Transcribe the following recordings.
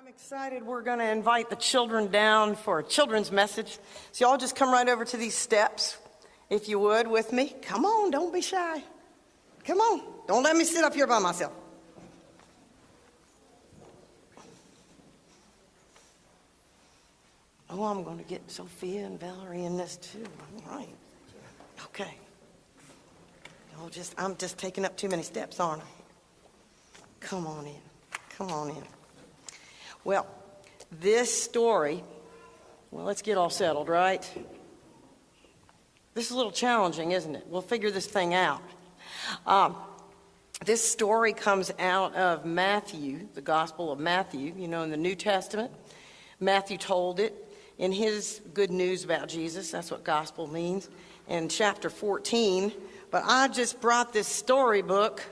I'm excited. We're going to invite the children down for a children's message. So y'all just come right over to these steps, if you would, with me. Come on, don't be shy. Come on. Don't let me sit up here by myself. Oh, I'm going to get Sophia and Valerie in this too. All right. Okay. I'm just taking up too many steps, aren't I? Come on in. Come on in. Well, this story, let's get all settled, right? This is a little challenging, isn't it? We'll figure this thing out. This story comes out of Matthew, the Gospel of Matthew, in the New Testament. Matthew told it in his good news about Jesus. That's what gospel means, in chapter 14. But I just brought this storybook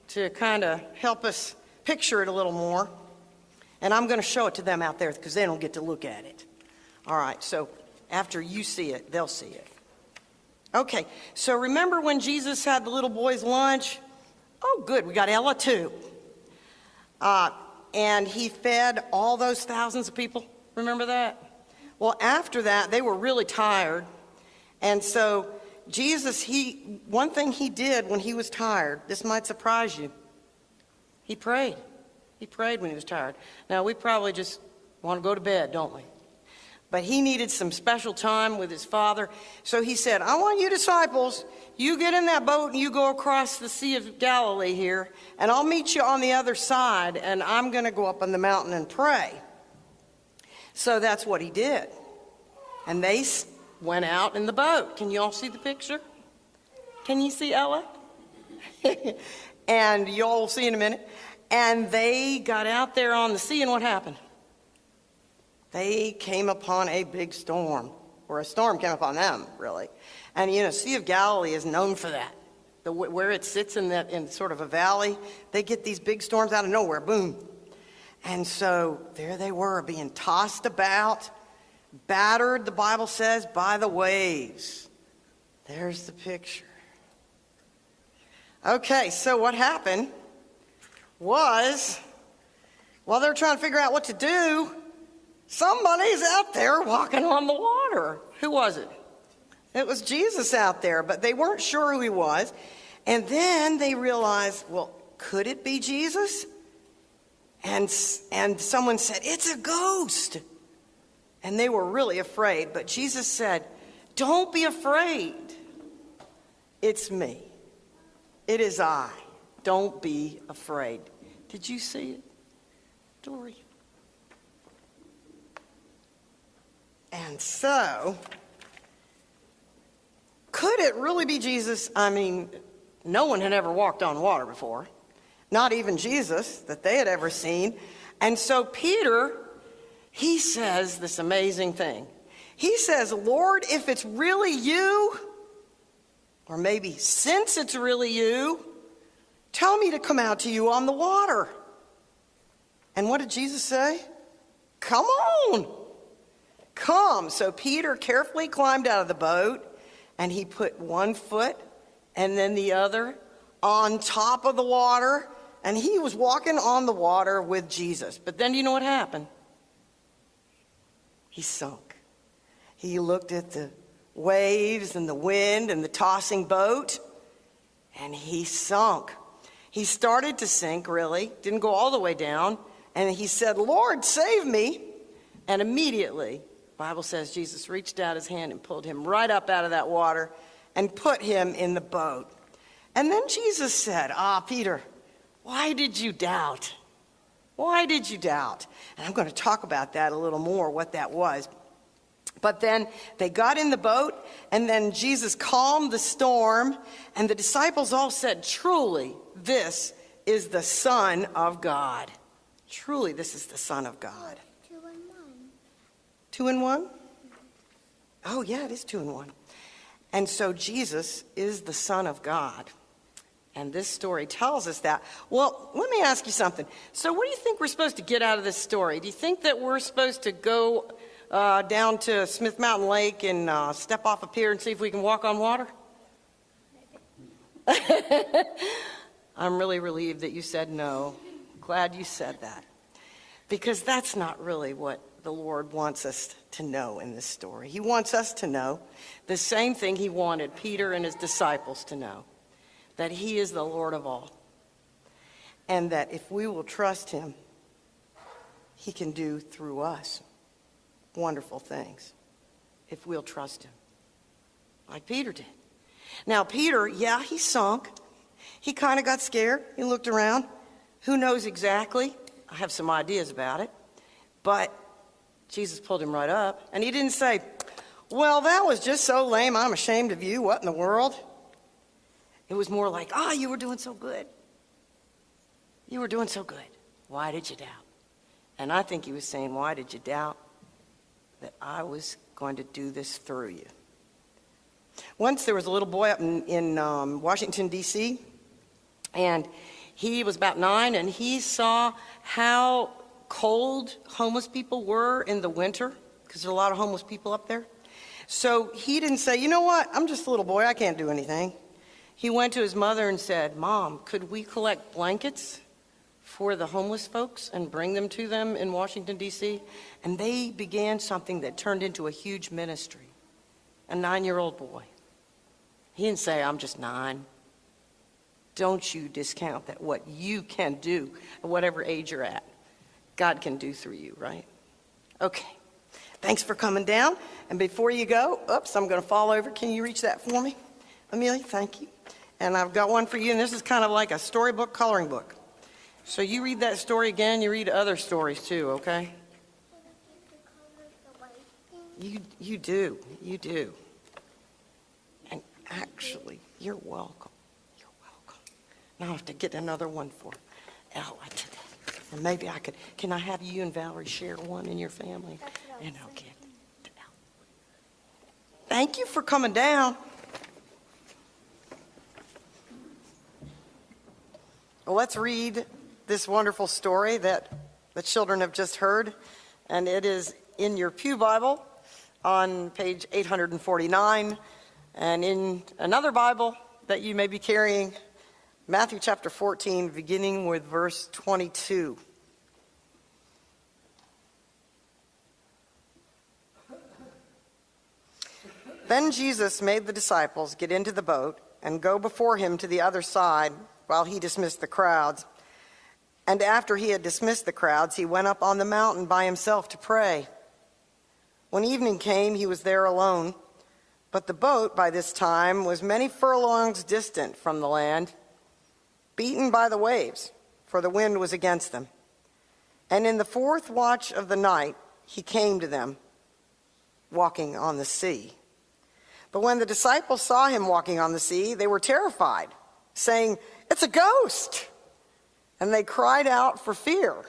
to kind of help us picture it a little more. And I'm going to show it to them out there because they don't get to look at it. All right, so after you see it, they'll see it. Okay, so remember when Jesus had the little boy's lunch? Oh, good, we got Ella too. And he fed all those thousands of people. Remember that? Well, after that, they were really tired. And so Jesus, one thing he did when he was tired, this might surprise you, he prayed. He prayed when he was tired. Now, we probably just want to go to bed, don't we? But he needed some special time with his Father. So he said, I want you disciples, you get in that boat and you go across the Sea of Galilee here, and I'll meet you on the other side, and I'm going to go up on the mountain and pray. So that's what he did. And they went out in the boat. Can you all see the picture? Can you see Ella? And you all will see in a minute. And they got out there on the sea, and what happened? They came upon a big storm, or a storm came upon them, really. And Sea of Galilee is known for that. Where it sits in sort of a valley, they get these big storms out of nowhere, boom. And so there they were, being tossed about, battered, the Bible says, by the waves. There's the picture. Okay, so what happened was, while they're trying to figure out what to do, somebody's out there walking on the water. Who was it? It was Jesus out there, but they weren't sure who he was. And then they realized, well, could it be Jesus? And someone said, it's a ghost. And they were really afraid. But Jesus said, don't be afraid. It's me. It is I. Don't be afraid. Did you see it, Dory? And so, could it really be Jesus? I mean, no one had ever walked on water before. Not even Jesus that they had ever seen. And so Peter, he says this amazing thing. He says, Lord, if it's really you, or maybe since it's really you, tell me to come out to you on the water. And what did Jesus say? Come on. Come. So Peter carefully climbed out of the boat, and he put one foot and then the other on top of the water, and he was walking on the water with Jesus. But then do you know what happened? He sunk. He looked at the waves and the wind and the tossing boat, and he sunk. He started to sink, really, didn't go all the way down, and he said, Lord, save me. And immediately, the Bible says Jesus reached out his hand and pulled him right up out of that water and put him in the boat. And then Jesus said, Peter, why did you doubt? Why did you doubt? And I'm going to talk about that a little more, what that was. But then they got in the boat, and then Jesus calmed the storm, and the disciples all said, truly, this is the Son of God. Truly, this is the Son of God. 2 in 1. 2 in 1? Oh, yeah, it is 2 in 1. And so Jesus is the Son of God. And this story tells us that. Well, let me ask you something. So what do you think we're supposed to get out of this story? Do you think that we're supposed to go down to Smith Mountain Lake and step off a pier and see if we can walk on water? I'm really relieved that you said no. Glad you said that. Because that's not really what the Lord wants us to know in this story. He wants us to know the same thing he wanted Peter and his disciples to know, that he is the Lord of all. And that if we will trust him, he can do through us wonderful things if we'll trust him, like Peter did. Now, Peter, yeah, he sunk. He kind of got scared. He looked around. Who knows exactly? I have some ideas about it. But Jesus pulled him right up, and he didn't say, well, that was just so lame, I'm ashamed of you. What in the world? It was more like, you were doing so good. You were doing so good. Why did you doubt? And I think he was saying, why did you doubt that I was going to do this through you? Once there was a little boy up in Washington, D.C., and he was about 9, and he saw how cold homeless people were in the winter, because there are a lot of homeless people up there. So he didn't say, you know what, I'm just a little boy, I can't do anything. He went to his mother and said, Mom, could we collect blankets for the homeless folks and bring them to them in Washington, D.C.? And they began something that turned into a huge ministry. A 9-year-old boy. He didn't say, I'm just 9. Don't you discount that what you can do at whatever age you're at, God can do through you, right? Okay. Thanks for coming down. And before you go, I'm going to fall over. Can you reach that for me? Amelia, thank you. And I've got one for you, and this is kind of like a storybook, coloring book. So you read that story again, you read other stories too, okay? You do. And actually, you're welcome. You're welcome. Now I have to get another one for Ella today. And maybe can I have you and Valerie share one in your family? And I'll get to Ella. Thank you for coming down. Well, let's read this wonderful story that the children have just heard. And it is in your Pew Bible on page 849. And in another Bible that you may be carrying, Matthew chapter 14, beginning with verse 22. Then Jesus made the disciples get into the boat and go before him to the other side while he dismissed the crowds. And after he had dismissed the crowds, he went up on the mountain by himself to pray. When evening came, he was there alone. But the boat by this time was many furlongs distant from the land, beaten by the waves, for the wind was against them. And in the 4th watch of the night, he came to them, walking on the sea. But when the disciples saw him walking on the sea, they were terrified, saying, "It's a ghost!" And they cried out for fear.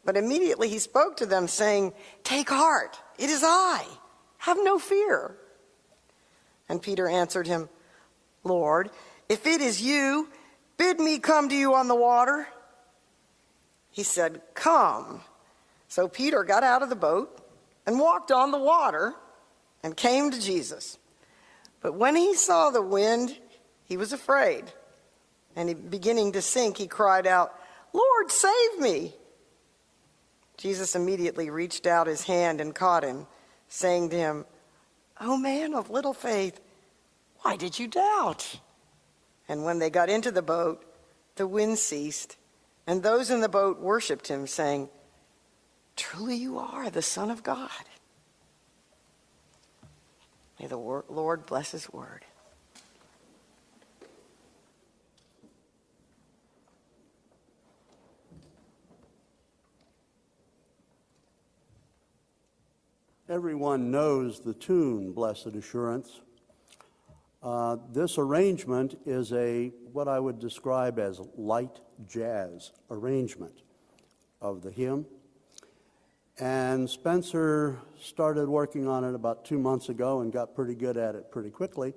But immediately he spoke to them, saying, "Take heart, it is I. Have no fear." And Peter answered him, "Lord, if it is you, bid me come to you on the water." He said, "Come." So Peter got out of the boat and walked on the water and came to Jesus. But when he saw the wind, he was afraid. And beginning to sink, he cried out, "Lord, save me." Jesus immediately reached out his hand and caught him, saying to him, "O man of little faith, why did you doubt?" And when they got into the boat, the wind ceased, and those in the boat worshipped him, saying, "Truly you are the Son of God." May the Lord bless his word. Everyone knows the tune, Blessed Assurance. This arrangement is what I would describe as light jazz arrangement of the hymn. And Spencer started working on it about 2 months ago and got pretty good at it pretty quickly.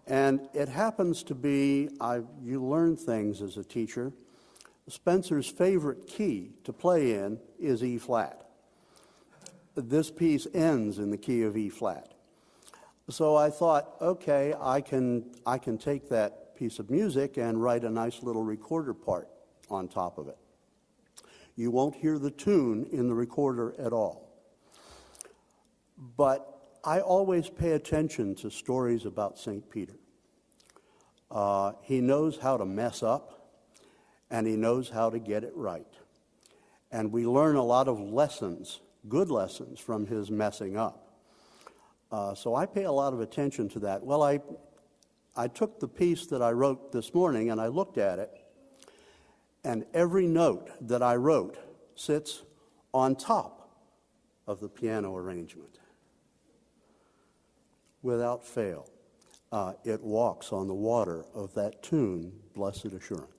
And it happens to be, you learn things as a teacher. Spencer's favorite key to play in is E flat. This piece ends in the key of E flat. So I thought, okay, I can take that piece of music and write a nice little recorder part on top of it. You won't hear the tune in the recorder at all. But I always pay attention to stories about St. Peter. He knows how to mess up, and he knows how to get it right. And we learn a lot of lessons, good lessons, from his messing up. So I pay a lot of attention to that. Well, I took the piece that I wrote this morning and I looked at it, and every note that I wrote sits on top of the piano arrangement. Without fail, it walks on the water of that tune, Blessed Assurance.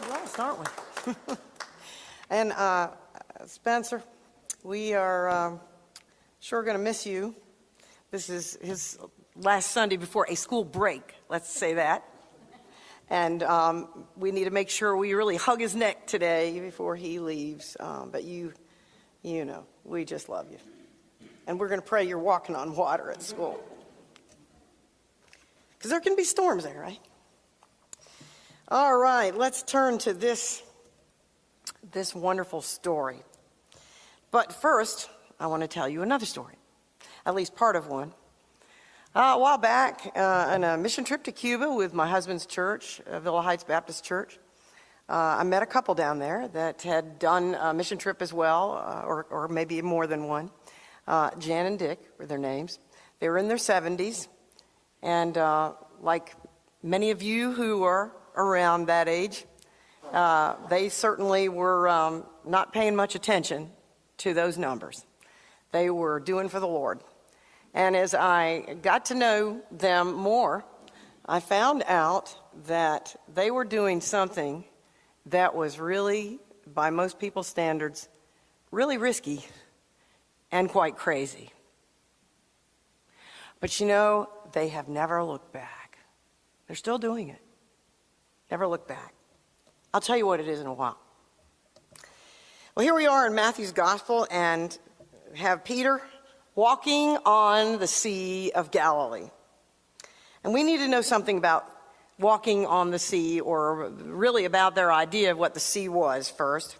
Blessed, aren't we? And Spencer, we are sure going to miss you. This is his last Sunday before a school break, let's say that. And we need to make sure we really hug his neck today before he leaves. But you know, we just love you. And we're going to pray you're walking on water at school. Because there can be storms there, right? All right, let's turn to this wonderful story. But first, I want to tell you another story, at least part of one. A while back, on a mission trip to Cuba with my husband's church, Villa Heights Baptist Church, I met a couple down there that had done a mission trip as well, or maybe more than one. Jan and Dick were their names. They were in their 70s, and like many of you who are around that age, they certainly were not paying much attention to those numbers. They were doing for the Lord. And as I got to know them more, I found out that they were doing something that was really, by most people's standards, really risky and quite crazy. But you know, they have never looked back. They're still doing it. Never looked back. I'll tell you what it is in a while. Well, here we are in Matthew's Gospel and have Peter walking on the Sea of Galilee. And we need to know something about walking on the sea, or really about their idea of what the sea was first.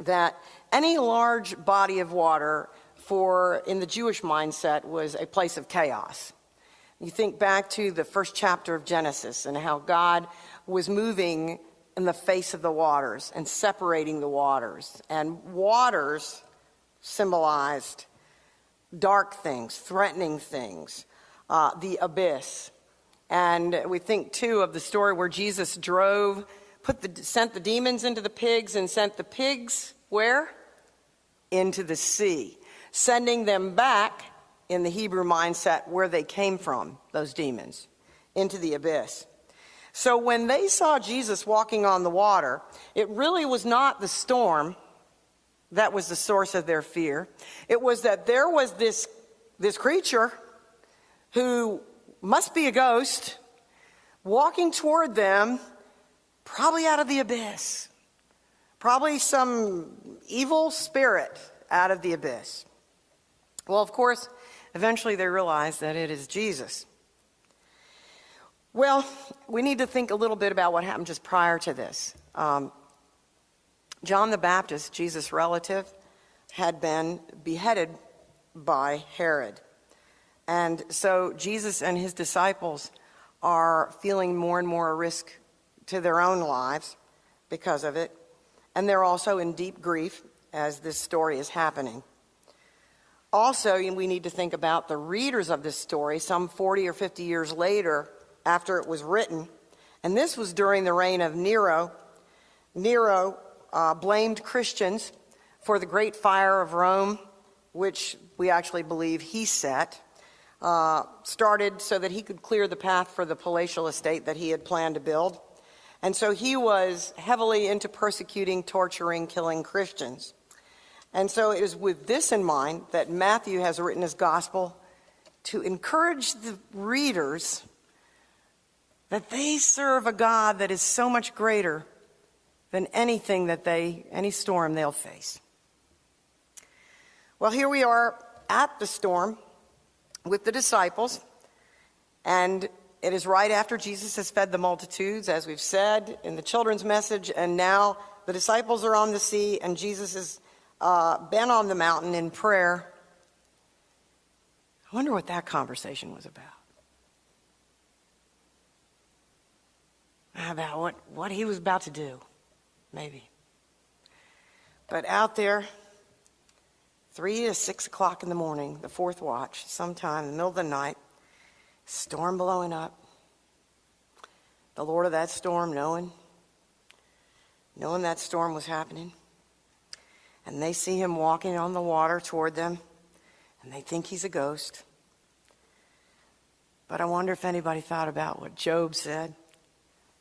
That any large body of water in the Jewish mindset was a place of chaos. You think back to the first chapter of Genesis and how God was moving in the face of the waters and separating the waters. And waters symbolized dark things, threatening things, the abyss. And we think, too, of the story where Jesus sent the demons into the pigs and sent the pigs where? Into the sea, sending them back in the Hebrew mindset where they came from, those demons, into the abyss. So when they saw Jesus walking on the water, it really was not the storm that was the source of their fear. It was that there was this creature who must be a ghost walking toward them, probably out of the abyss. Probably some evil spirit out of the abyss. Well, of course, eventually they realized that it is Jesus. Well, we need to think a little bit about what happened just prior to this. John the Baptist, Jesus' relative, had been beheaded by Herod. And so Jesus and his disciples are feeling more and more a risk to their own lives because of it. And they're also in deep grief as this story is happening. Also, we need to think about the readers of this story some 40 or 50 years later after it was written. And this was during the reign of Nero. Nero blamed Christians for the Great Fire of Rome, which we actually believe he set. Started so that he could clear the path for the palatial estate that he had planned to build. And so he was heavily into persecuting, torturing, killing Christians. And so it is with this in mind that Matthew has written his gospel to encourage the readers that they serve a God that is so much greater than anything any storm they'll face. Well, here we are at the storm with the disciples, and it is right after Jesus has fed the multitudes, as we've said in the children's message, and now the disciples are on the sea, and Jesus has been on the mountain in prayer. I wonder what that conversation was about. About what he was about to do, maybe. But out there, 3 to 6 o'clock in the morning, the fourth watch, sometime in the middle of the night, storm blowing up. The Lord of that storm knowing that storm was happening. And they see him walking on the water toward them, and they think he's a ghost. But I wonder if anybody thought about what Job said.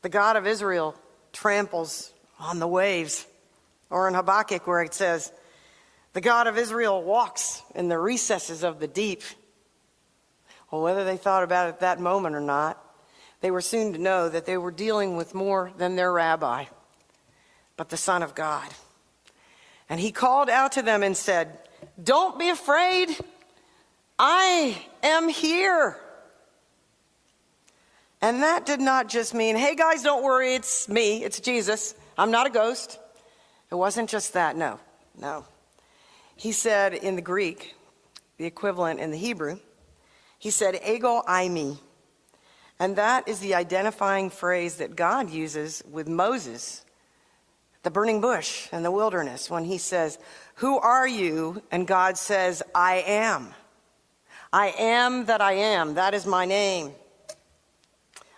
The God of Israel tramples on the waves. Or in Habakkuk where it says, the God of Israel walks in the recesses of the deep. Well, whether they thought about it at that moment or not, they were soon to know that they were dealing with more than their rabbi, but the Son of God. And he called out to them and said, Don't be afraid. I am here. And that did not just mean, hey guys, don't worry, it's me, it's Jesus. I'm not a ghost. It wasn't just that, no. He said in the Greek, the equivalent in the Hebrew, he said, ego eimi. And that is the identifying phrase that God uses with Moses, the burning bush in the wilderness, when he says, who are you? And God says, I am. I am that I am. That is my name.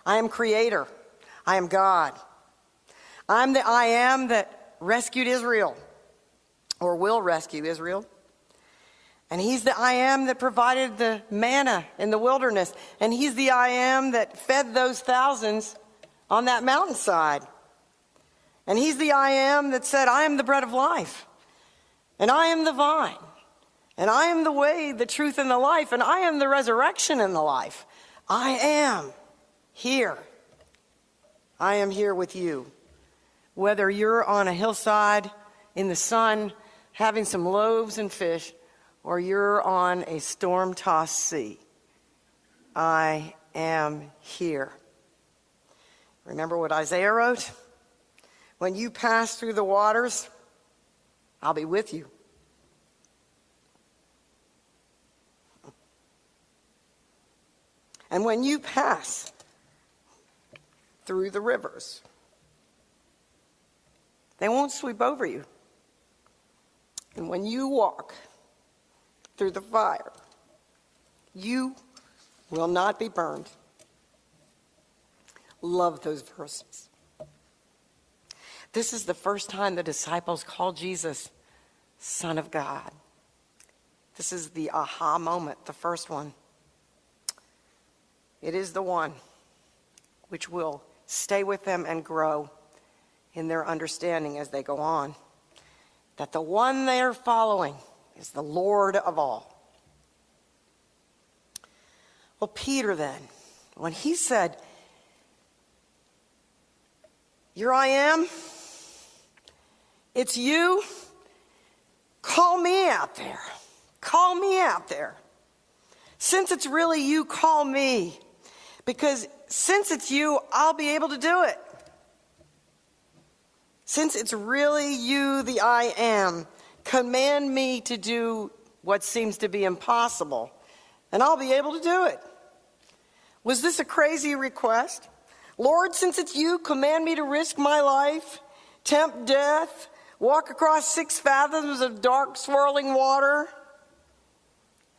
I am creator. I am God. I'm the I am that rescued Israel, or will rescue Israel. And he's the I am that provided the manna in the wilderness. And he's the I am that fed those thousands on that mountainside. And he's the I am that said, I am the bread of life. And I am the vine. And I am the way, the truth, and the life. And I am the resurrection and the life. I am here. I am here with you. Whether you're on a hillside in the sun having some loaves and fish, or you're on a storm-tossed sea, I am here. Remember what Isaiah wrote? When you pass through the waters, I'll be with you. And when you pass through the rivers, they won't sweep over you. And when you walk through the fire, you will not be burned. Love those verses. This is the first time the disciples called Jesus Son of God. This is the aha moment, the first one. It is the one which will stay with them and grow in their understanding as they go on, that the one they are following is the Lord of all. Well, Peter then, when he said, here I am, it's you, call me out there. Call me out there. Since it's really you, call me. Because since it's you, I'll be able to do it. Since it's really you, the I am, command me to do what seems to be impossible, and I'll be able to do it. Was this a crazy request? Lord, since it's you, command me to risk my life, tempt death, walk across 6 fathoms of dark, swirling water?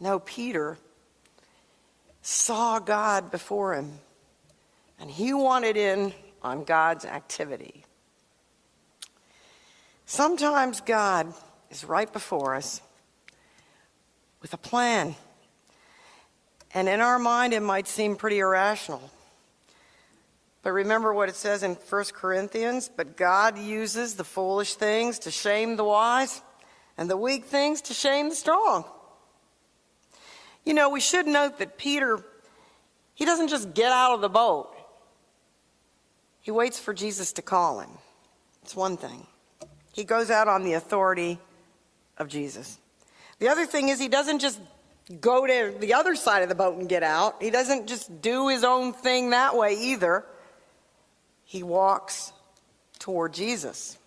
No, Peter saw God before him, and he wanted in on God's activity. Sometimes God is right before us with a plan, and in our mind it might seem pretty irrational. But remember what it says in 1 Corinthians, but God uses the foolish things to shame the wise, and the weak things to shame the strong. You know, we should note that Peter, he doesn't just get out of the boat. He waits for Jesus to call him. It's one thing. He goes out on the authority of Jesus. The other thing is he doesn't just go to the other side of the boat and get out. He doesn't just do his own thing that way either. He walks toward Jesus.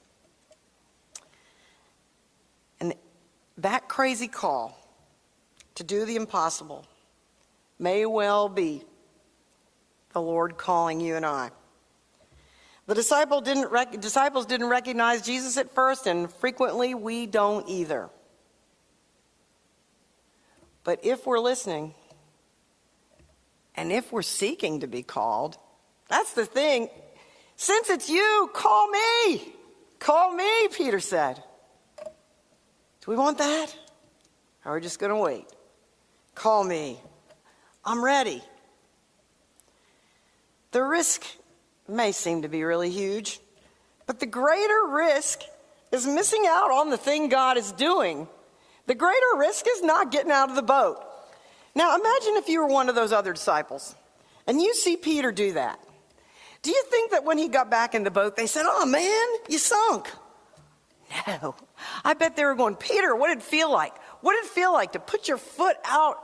And that crazy call to do the impossible may well be the Lord calling you and I. The disciples didn't recognize Jesus at first, and frequently we don't either. But if we're listening, and if we're seeking to be called, that's the thing. Since it's you, call me. Call me, Peter said. Do we want that? Or are we just going to wait? Call me. I'm ready. The risk may seem to be really huge, but the greater risk is missing out on the thing God is doing. The greater risk is not getting out of the boat. Now imagine if you were one of those other disciples and you see Peter do that. Do you think that when he got back in the boat, they said, oh man, you sunk? No. I bet they were going, Peter, what did it feel like? What did it feel like to put your foot out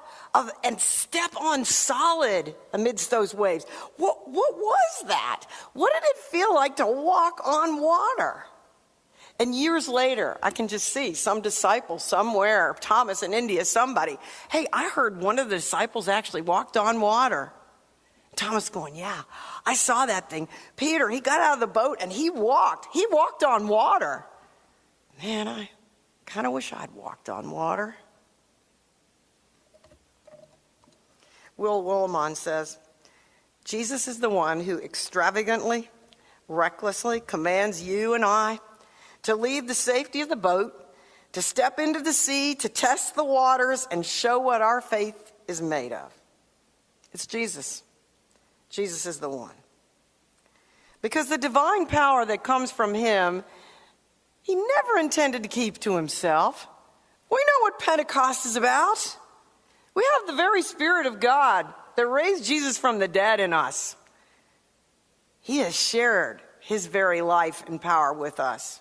and step on solid amidst those waves? What was that? What did it feel like to walk on water? And years later, I can just see some disciple somewhere, Thomas in India, somebody, hey, I heard one of the disciples actually walked on water. Thomas going, yeah, I saw that thing. Peter, he got out of the boat and he walked on water. Man, I kind of wish I'd walked on water. Will Willimon says, Jesus is the one who extravagantly, recklessly commands you and I to leave the safety of the boat, to step into the sea, to test the waters, and show what our faith is made of. It's Jesus. Jesus is the one. Because the divine power that comes from him, he never intended to keep to himself. We know what Pentecost is about. We have the very Spirit of God that raised Jesus from the dead in us. He has shared his very life and power with us.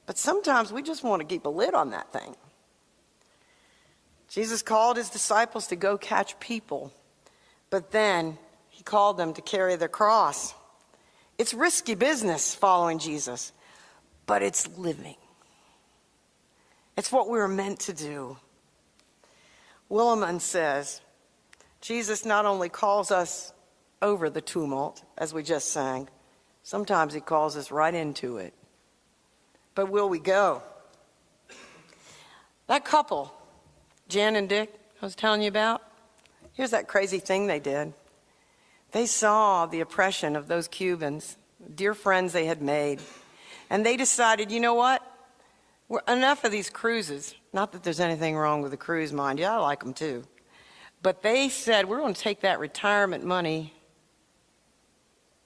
But sometimes we just want to keep a lid on that thing. Jesus called his disciples to go catch people, but then he called them to carry their cross. It's risky business following Jesus, but it's living. It's what we were meant to do. Willimon says, Jesus not only calls us over the tumult, as we just sang, sometimes he calls us right into it. But will we go? That couple, Jan and Dick, I was telling you about, here's that crazy thing they did. They saw the oppression of those Cubans, dear friends they had made, and they decided, you know what? Enough of these cruises. Not that there's anything wrong with a cruise, mind you, I like them too. But they said, we're going to take that retirement money,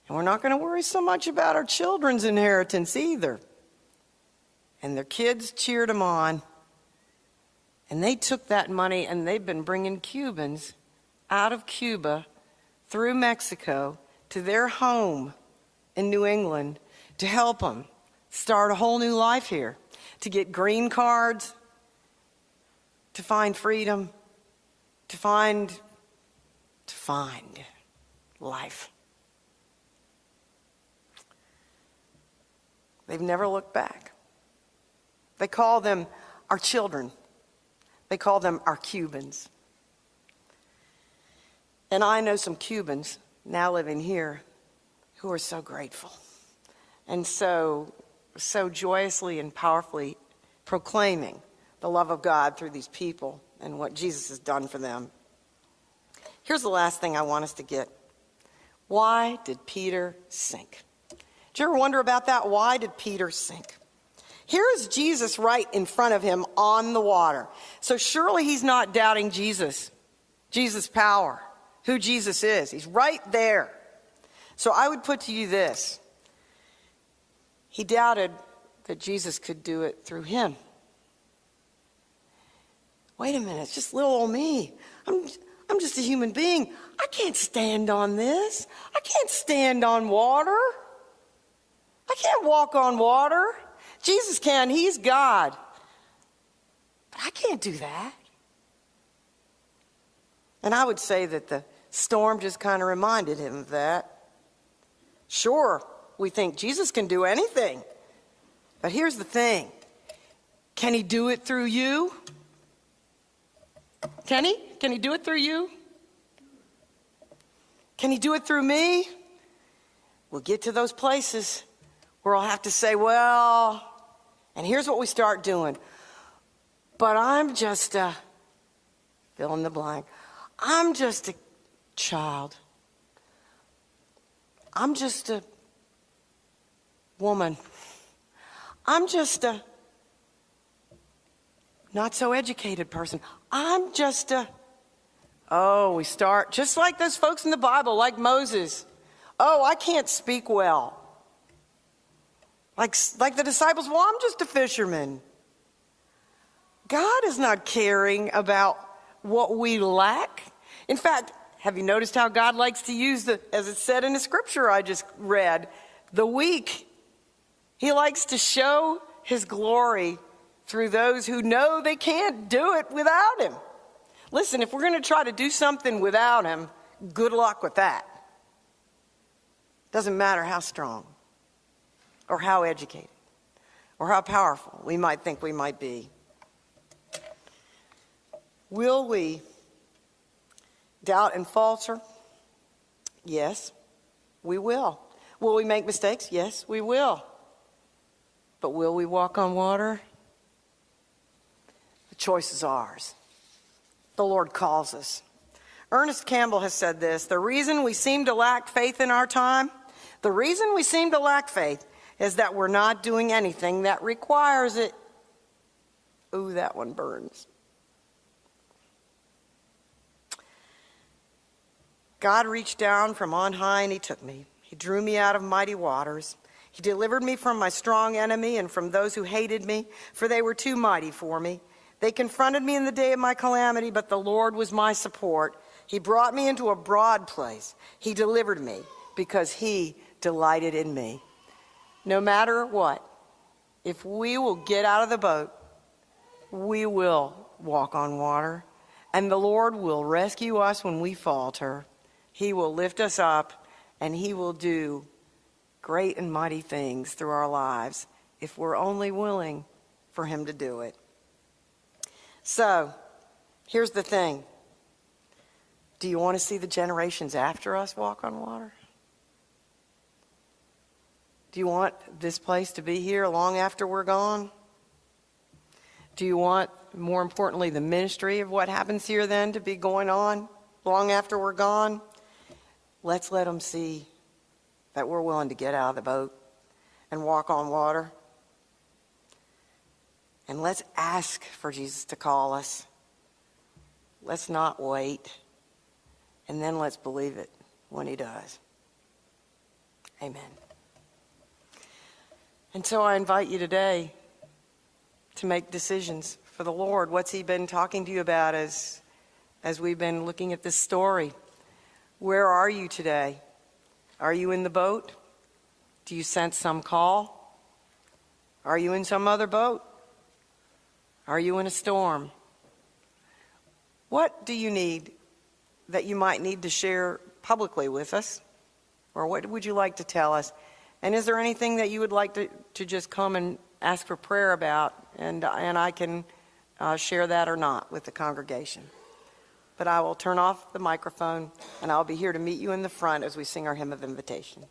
and we're not going to worry so much about our children's inheritance either. And their kids cheered them on. And they took that money and they've been bringing Cubans out of Cuba through Mexico to their home in New England to help them start a whole new life here, to get green cards, to find freedom, to find life. They've never looked back. They call them our children. They call them our Cubans. And I know some Cubans now living here who are so grateful and so joyously and powerfully proclaiming the love of God through these people and what Jesus has done for them. Here's the last thing I want us to get. Why did Peter sink? Did you ever wonder about that? Why did Peter sink? Here is Jesus right in front of him on the water. So surely he's not doubting Jesus' power, who Jesus is. He's right there. So I would put to you this. He doubted that Jesus could do it through him. Wait a minute, it's just little old me. I'm just a human being. I can't stand on this. I can't stand on water. I can't walk on water. Jesus can, he's God. But I can't do that. And I would say that the storm just kind of reminded him of that. Sure, we think Jesus can do anything. But here's the thing. Can he do it through you? Can he? Can he do it through you? Can he do it through me? We'll get to those places where I'll have to say, well, and here's what we start doing. But I'm just a, fill in the blank. I'm just a child. I'm just a woman. I'm just a not so educated person. I'm just a, we start just like those folks in the Bible, like Moses. Oh, I can't speak well. Like the disciples, well, I'm just a fisherman. God is not caring about what we lack. In fact, have you noticed how God likes to use as it said in the scripture I just read, the weak. He likes to show his glory through those who know they can't do it without him. Listen, if we're going to try to do something without him, good luck with that. Doesn't matter how strong or how educated or how powerful we might think we might be. Will we doubt and falter? Yes, we will. Will we make mistakes? Yes, we will. But will we walk on water? The choice is ours. The Lord calls us. Ernest Campbell has said this: the reason we seem to lack faith in our time, the reason we seem to lack faith is that we're not doing anything that requires it. Ooh, that one burns. God reached down from on high and he took me. He drew me out of mighty waters. He delivered me from my strong enemy and from those who hated me, for they were too mighty for me. They confronted me in the day of my calamity, but the Lord was my support. He brought me into a broad place. He delivered me because he delighted in me. No matter what, if we will get out of the boat, we will walk on water, and the Lord will rescue us when we falter. He will lift us up, and he will do great and mighty things through our lives if we're only willing for him to do it. So, here's the thing. Do you want to see the generations after us walk on water? Do you want this place to be here long after we're gone? Do you want, more importantly, the ministry of what happens here then to be going on long after we're gone? Let's let them see that we're willing to get out of the boat and walk on water. And let's ask for Jesus to call us. Let's not wait. And then let's believe it when he does. Amen. And so I invite you today to make decisions for the Lord. What's he been talking to you about as we've been looking at this story? Where are you today? Are you in the boat? Do you sense some call? Are you in some other boat? Are you in a storm? What do you need that you might need to share publicly with us? Or what would you like to tell us? And is there anything that you would like to just come and ask for prayer about? And I can share that or not with the congregation. But I will turn off the microphone, and I'll be here to meet you in the front as we sing our hymn of invitation.